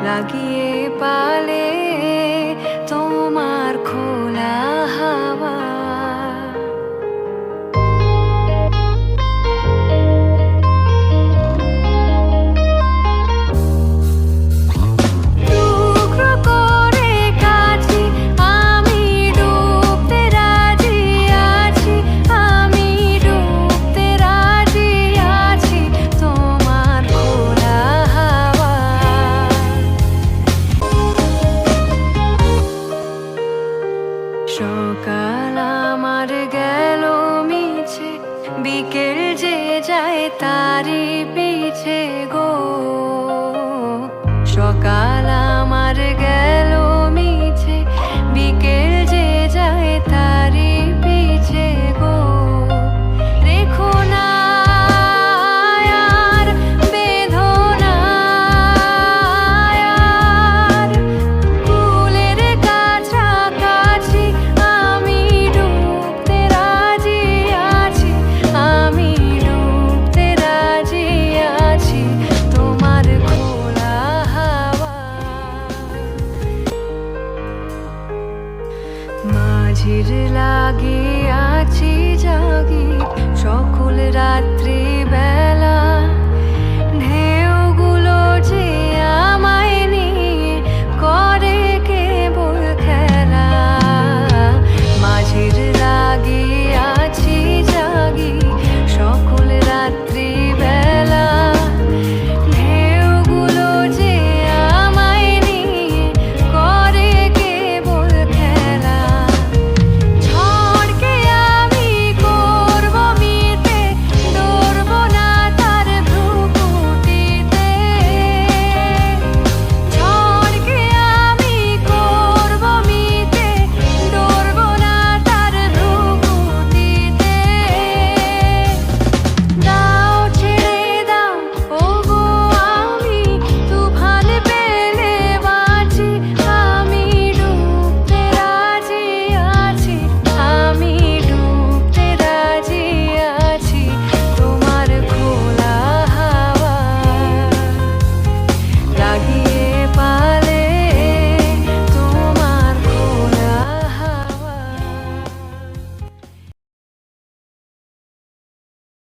লাগিয়ে পালে তোমার খোলা হাওয়া। সকাল আমার গেল মিছে, বিকেল যে যায় তারি পিছে গো। সকাল আমার গেল মিছে, বিকেল যে যায় তারি পিছে গো। রেখো না আর বেদনা আর কুলের কাছাকাছি আমি ডুবতে রাজি আছি, আমি ডুবতে রাজি আছি তোমার খোলা হাওয়া। মাঝির